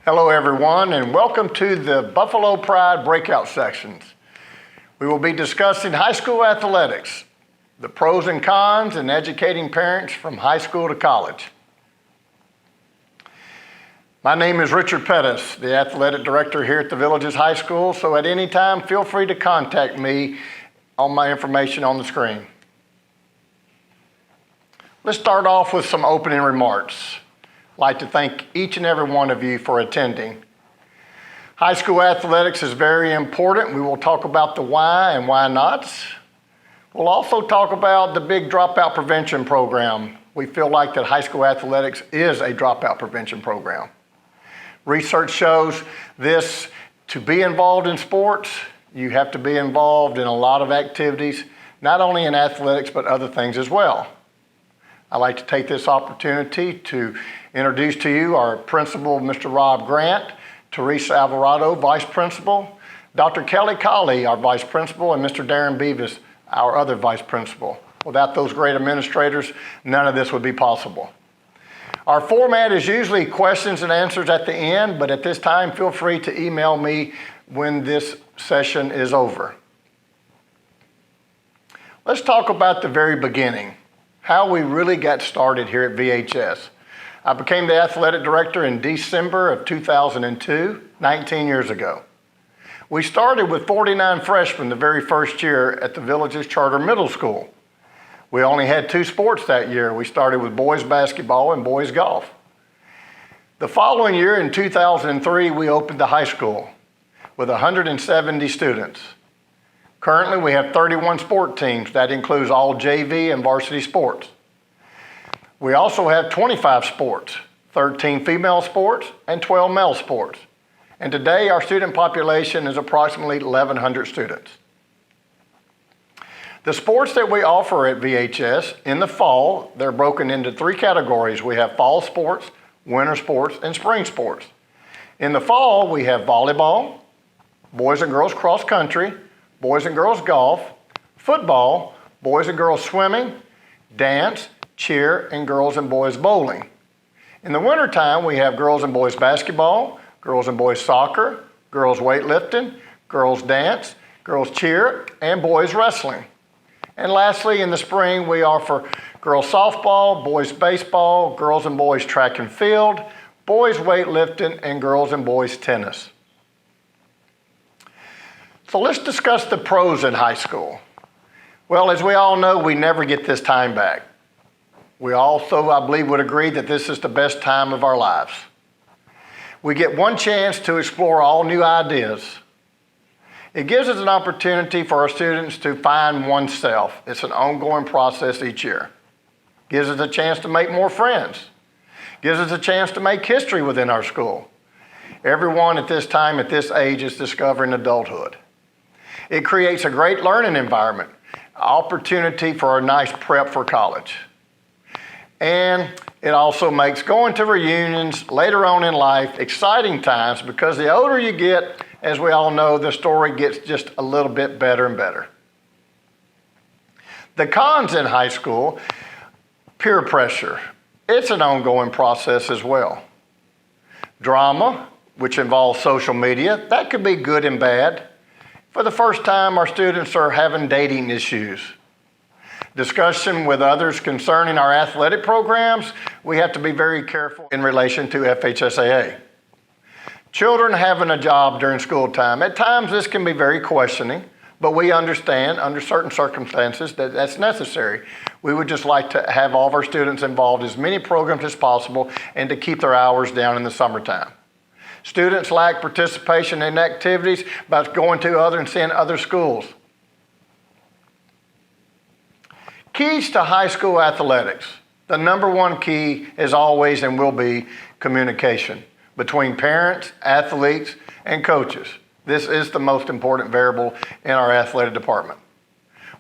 Hello everyone, and welcome to the Buffalo Pride breakout sections. We will be discussing high school athletics, the pros and cons, and educating parents from high school to college. My name is Richard Pettis, the athletic director here at the Villages High School, so at any time feel free to contact me on my information on the screen. Let's start off with some opening remarks. I'd like to thank each and every one of you for attending. High school athletics is very important. We will talk about the why and why nots. We'll also talk about the big dropout prevention program. We feel like that high school athletics is a dropout prevention program. Research shows this: to be involved in sports, you have to be involved in a lot of activities, not only in athletics, but other things as well. I'd like to take this opportunity to introduce to you our principal, Mr. Rob Grant, Teresa Alvarado, vice principal, Dr. Kelly Colley, our vice principal, and Mr. Darren Beavis, our other vice principal. Without those great administrators, none of this would be possible. Our format is usually questions and answers at the end, but at this time, feel free to email me when this session is over. Let's talk about the very beginning, how we really got started here at VHS. I became the athletic director in December of 2002, 19 years ago. We started with 49 freshmen the very first year at the Villages Charter Middle School. We only had 2 sports that year. We started with boys basketball and boys golf. The following year, in 2003, we opened the high school with 170 students. Currently, we have 31 sport teams. That includes all JV and varsity sports. We also have 25 sports, 13 female sports and 12 male sports. And today, our student population is approximately 1,100 students. The sports that we offer at VHS in the fall, they're broken into 3 categories. We have fall sports, winter sports, and spring sports. In the fall, we have volleyball, boys and girls cross country, boys and girls golf, football, boys and girls swimming, dance, cheer, and girls and boys bowling. In the wintertime, we have girls and boys basketball, girls and boys soccer, girls weightlifting, girls dance, girls cheer, and boys wrestling. And lastly, in the spring, we offer girls softball, boys baseball, girls and boys track and field, boys weightlifting, and girls and boys tennis. So let's discuss the pros in high school. Well, as we all know, we never get this time back. We also, I believe, would agree that this is the best time of our lives. We get one chance to explore all new ideas. It gives us an opportunity for our students to find oneself. It's an ongoing process each year. Gives us a chance to make more friends. Gives us a chance to make history within our school. Everyone at this time, at this age, is discovering adulthood. It creates a great learning environment, opportunity for a nice prep for college. And it also makes going to reunions later on in life exciting times, because the older you get, as we all know, the story gets just a little bit better and better. The cons in high school: peer pressure. It's an ongoing process as well. Drama, which involves social media, that could be good and bad. For the first time, our students are having dating issues. Discussion with others concerning our athletic programs, we have to be very careful in relation to FHSAA. Children having a job during school time, at times this can be very questioning, but we understand under certain circumstances that that's necessary. We would just like to have all of our students involved in as many programs as possible and to keep their hours down in the summertime. Students lack participation in activities by going to other and seeing other schools. Keys to high school athletics. The number one key is always and will be communication between parents, athletes, and coaches. This is the most important variable in our athletic department.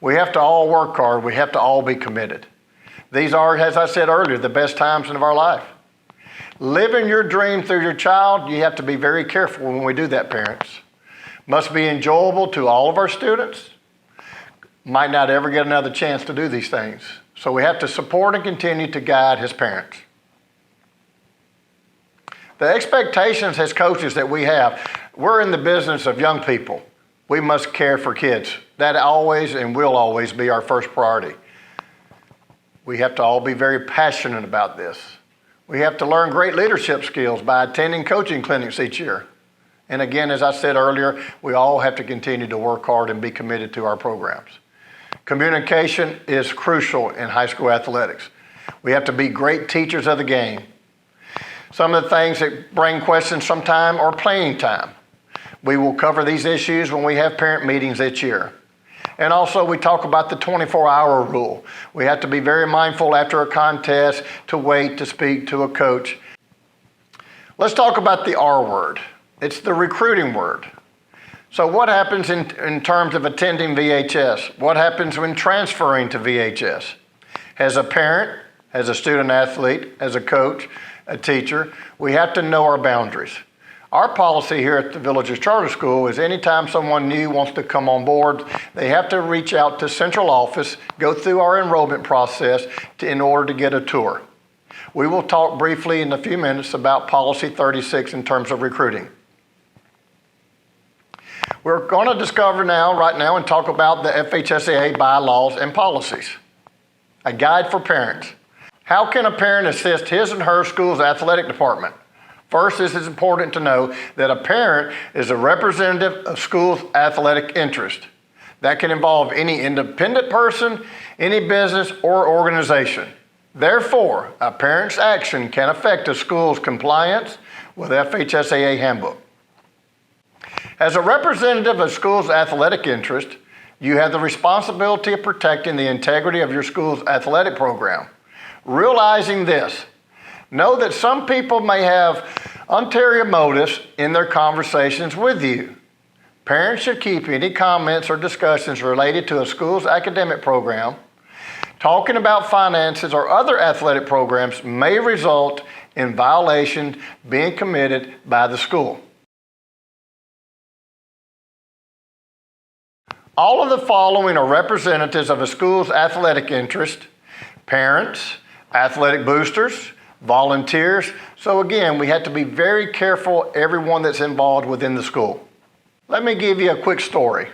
We have to all work hard. We have to all be committed. These are, as I said earlier, the best times of our life. Living your dream through your child, you have to be very careful when we do that, parents. Must be enjoyable to all of our students. Might not ever get another chance to do these things. So we have to support and continue to guide his parents. The expectations as coaches that we have, we're in the business of young people. We must care for kids. That always and will always be our first priority. We have to all be very passionate about this. We have to learn great leadership skills by attending coaching clinics each year. And again, as I said earlier, we all have to continue to work hard and be committed to our programs. Communication is crucial in high school athletics. We have to be great teachers of the game. Some of the things that bring questions sometimes are playing time. We will cover these issues when we have parent meetings each year. And also we talk about the 24-hour rule. We have to be very mindful after a contest to wait to speak to a coach. Let's talk about the R word. It's the recruiting word. So what happens in terms of attending VHS? What happens when transferring to VHS? As a parent, as a student athlete, as a coach, a teacher, we have to know our boundaries. Our policy here at the Villages Charter School is anytime someone new wants to come on board, they have to reach out to central office, go through our enrollment process in order to get a tour. We will talk briefly in a few minutes about Policy 36 in terms of recruiting. We're going to discover right now, and talk about the FHSAA bylaws and policies. A guide for parents. How can a parent assist his and her school's athletic department? First, it is important to know that a parent is a representative of school's athletic interest. That can involve any independent person, any business, or organization. Therefore, a parent's action can affect a school's compliance with FHSAA handbook. As a representative of school's athletic interest, you have the responsibility of protecting the integrity of your school's athletic program. Realizing this, know that some people may have ulterior motives in their conversations with you. Parents should keep any comments or discussions related to a school's academic program. Talking about finances or other athletic programs may result in violations being committed by the school. All of the following are representatives of a school's athletic interest: parents, athletic boosters, volunteers. So again, we have to be very careful, everyone that's involved within the school. Let me give you a quick story.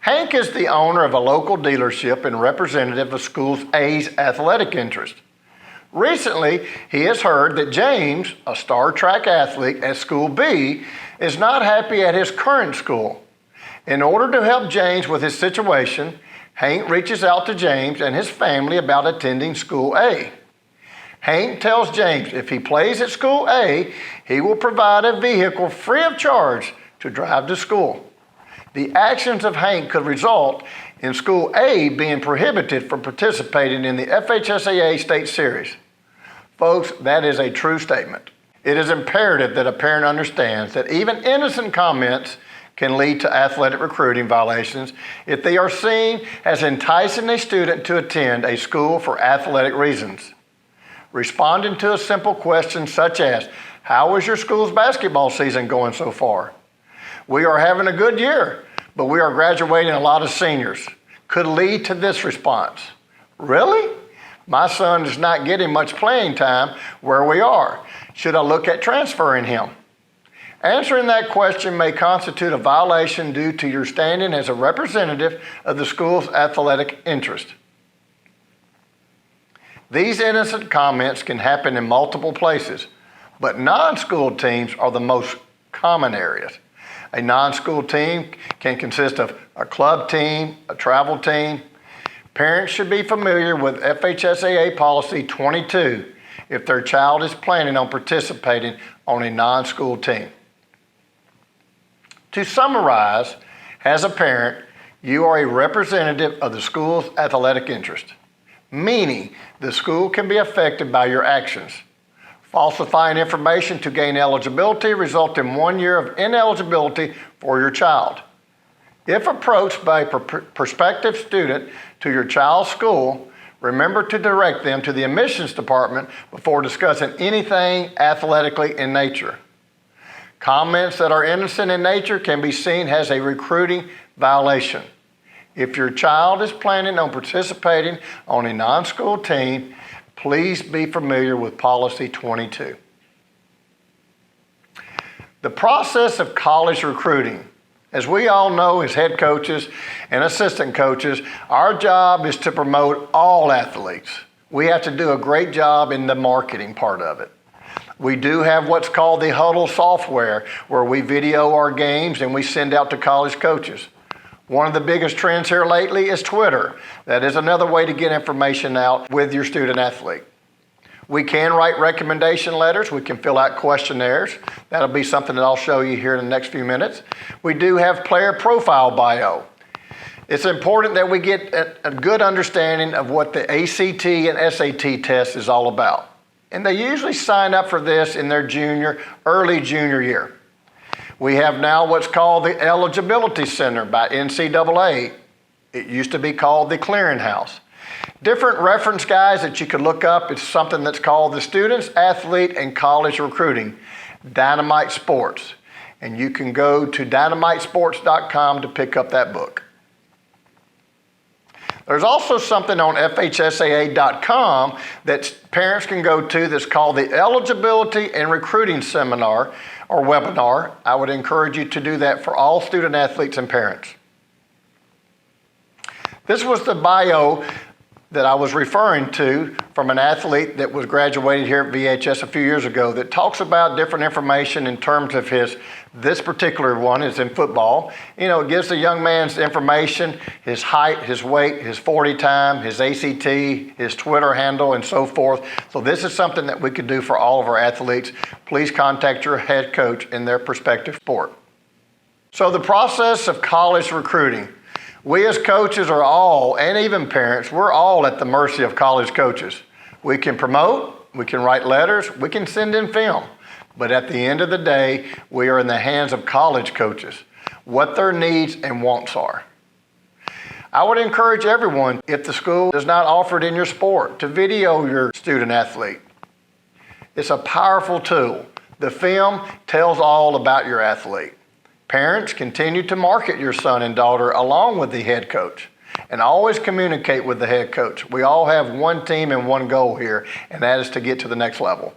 Hank is the owner of a local dealership and representative of School A's athletic interest. Recently, he has heard that James, a star track athlete at School B, is not happy at his current school. In order to help James with his situation, Hank reaches out to James and his family about attending School A. Hank tells James if he plays at School A, he will provide a vehicle free of charge to drive to school. The actions of Hank could result in School A being prohibited from participating in the FHSAA State Series. Folks, that is a true statement. It is imperative that a parent understands that even innocent comments can lead to athletic recruiting violations if they are seen as enticing a student to attend a school for athletic reasons. Responding to a simple question such as, "How is your school's basketball season going so far?" "We are having a good year, but we are graduating a lot of seniors," could lead to this response: "Really? My son is not getting much playing time where we are. Should I look at transferring him?" Answering that question may constitute a violation due to your standing as a representative of the school's athletic interest. These innocent comments can happen in multiple places, but non-school teams are the most common areas. A non-school team can consist of a club team, a travel team. Parents should be familiar with FHSAA Policy 22 if their child is planning on participating on a non-school team. To summarize, as a parent, you are a representative of the school's athletic interest, meaning the school can be affected by your actions. Falsifying information to gain eligibility results in 1 year of ineligibility for your child. If approached by a prospective student to your child's school, remember to direct them to the admissions department before discussing anything athletically in nature. Comments that are innocent in nature can be seen as a recruiting violation. If your child is planning on participating on a non-school team, please be familiar with Policy 22. The process of college recruiting. As we all know as head coaches and assistant coaches, our job is to promote all athletes. We have to do a great job in the marketing part of it. We do have what's called the Huddle software, where we video our games and we send out to college coaches. One of the biggest trends here lately is Twitter. That is another way to get information out with your student athlete. We can write recommendation letters. We can fill out questionnaires. That'll be something that I'll show you here in the next few minutes. We do have player profile bio. It's important that we get a good understanding of what the ACT and SAT test is all about. And they usually sign up for this in their early junior year. We have now what's called the Eligibility Center by NCAA. It used to be called the Clearinghouse. Different reference guides that you can look up. It's something that's called the Students, Athlete, and College Recruiting, Dynamite Sports. And you can go to dynamitesports.com to pick up that book. There's also something on FHSAA.com that parents can go to that's called the Eligibility and Recruiting Seminar or Webinar. I would encourage you to do that for all student athletes and parents. This was the bio that I was referring to from an athlete that was graduated here at VHS a few years ago that talks about different information in terms of this particular one is in football. You know, it gives the young man's information, his height, his weight, his 40 time, his ACT, his Twitter handle, and so forth. So this is something that we could do for all of our athletes. Please contact your head coach in their respective sport. So the process of college recruiting. We as coaches are all, and even parents, we're all at the mercy of college coaches. We can promote, we can write letters, we can send in film. But at the end of the day, we are in the hands of college coaches, what their needs and wants are. I would encourage everyone, if the school does not offer it in your sport, to video your student athlete. It's a powerful tool. The film tells all about your athlete. Parents, continue to market your son and daughter along with the head coach, and always communicate with the head coach. We all have one team and one goal here, and that is to get to the next level.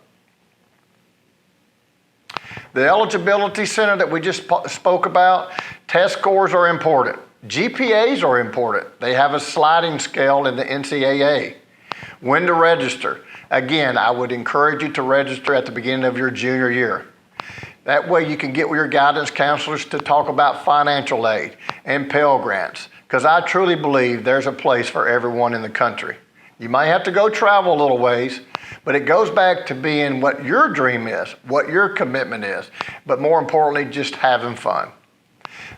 The Eligibility Center that we just spoke about, test scores are important. GPAs are important. They have a sliding scale in the NCAA. When to register. Again, I would encourage you to register at the beginning of your junior year. That way you can get with your guidance counselors to talk about financial aid and Pell Grants, because I truly believe there's a place for everyone in the country. You might have to go travel a little ways, but it goes back to being what your dream is, what your commitment is, but more importantly, just having fun.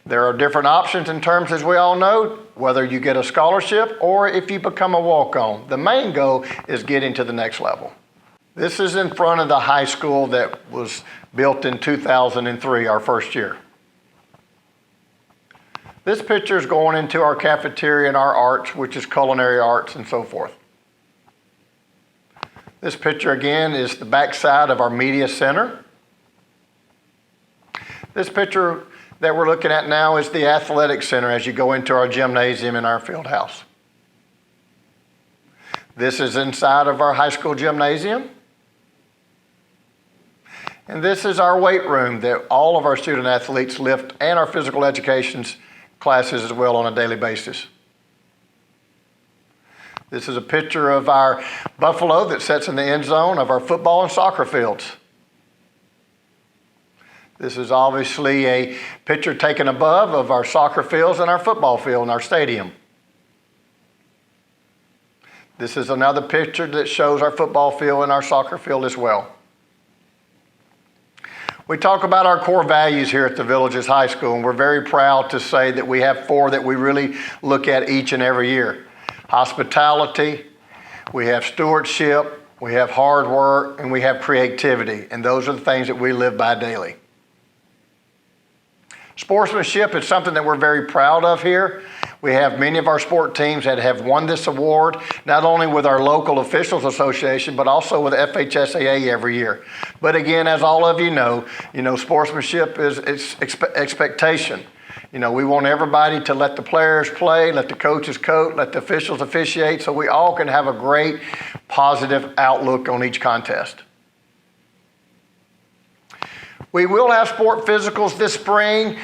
There are different options in terms, as we all know, whether you get a scholarship or if you become a walk-on. The main goal is getting to the next level. This is in front of the high school that was built in 2003, our first year. This picture is going into our cafeteria and our arts, which is culinary arts and so forth. This picture again is the backside of our media center. This picture that we're looking at now is the athletic center as you go into our gymnasium and our field house. This is inside of our high school gymnasium. And this is our weight room that all of our student athletes lift, and our physical education classes as well on a daily basis. This is a picture of our buffalo that sits in the end zone of our football and soccer fields. This is obviously a picture taken above of our soccer fields and our football field and our stadium. This is another picture that shows our football field and our soccer field as well. We talk about our core values here at the Villages High School, and we're very proud to say that we have 4 that we really look at each and every year. Hospitality, we have stewardship, we have hard work, and we have creativity, and those are the things that we live by daily. Sportsmanship is something that we're very proud of here. We have many of our sport teams that have won this award, not only with our local officials association, but also with FHSAA every year. But again, as all of you know, sportsmanship is expectation. We want everybody to let the players play, let the coaches coach, let the officials officiate, so we all can have a great positive outlook on each contest. We will have sport physicals this spring.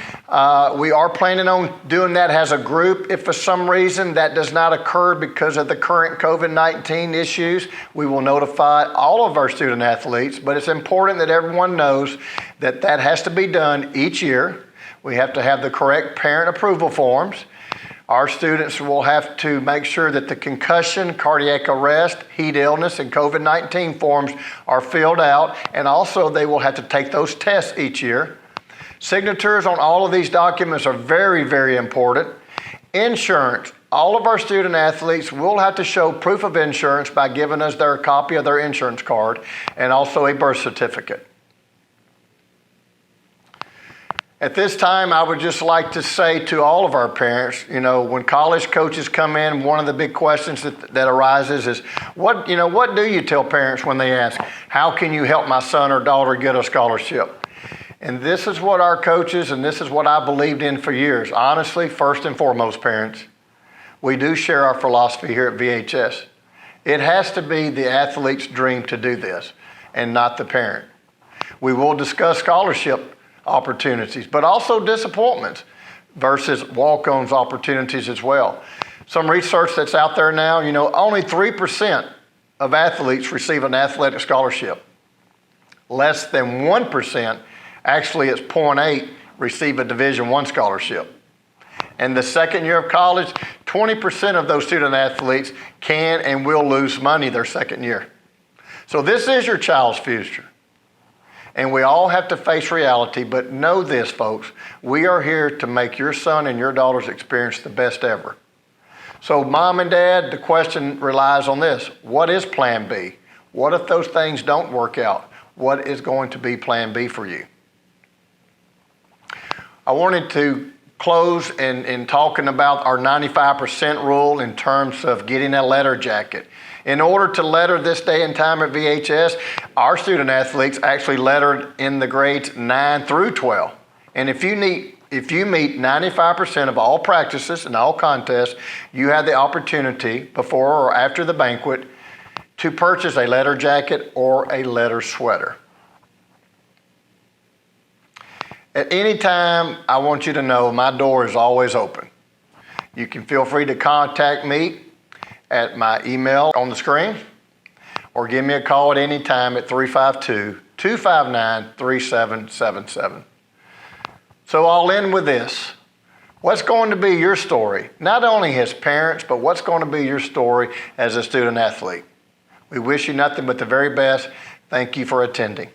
We are planning on doing that as a group. If for some reason that does not occur because of the current COVID-19 issues, we will notify all of our student athletes, but it's important that everyone knows that that has to be done each year. We have to have the correct parent approval forms. Our students will have to make sure that the concussion, cardiac arrest, heat illness, and COVID-19 forms are filled out, and also they will have to take those tests each year. Signatures on all of these documents are very, very important. Insurance. All of our student athletes will have to show proof of insurance by giving us their copy of their insurance card and also a birth certificate. At this time, I would just like to say to all of our parents, when college coaches come in, one of the big questions that arises is, what do you tell parents when they ask, how can you help my son or daughter get a scholarship? And this is what our coaches, and this is what I believed in for years. Honestly, first and foremost, parents, we do share our philosophy here at VHS. It has to be the athlete's dream to do this and not the parent. We will discuss scholarship opportunities, but also disappointments versus walk-ons opportunities as well. Some research that's out there now, only 3% of athletes receive an athletic scholarship. Less than 1%, actually it's 0.8, receive a Division I scholarship. And the second year of college, 20% of those student athletes can and will lose money their second year. So this is your child's future. And we all have to face reality, but know this, folks, we are here to make your son and your daughter's experience the best ever. So mom and dad, the question relies on this. What is plan B? What if those things don't work out? What is going to be plan B for you? I wanted to close in talking about our 95% rule in terms of getting a letter jacket. In order to letter this day and time at VHS, our student athletes actually lettered in the grades 9 through 12. And if you meet 95% of all practices and all contests, you have the opportunity before or after the banquet to purchase a letter jacket or a letter sweater. At any time, I want you to know my door is always open. You can feel free to contact me at my email on the screen, or give me a call at any time at 352-259-3777. So I'll end with this. What's going to be your story? Not only as parents, but what's going to be your story as a student athlete? We wish you nothing but the very best. Thank you for attending.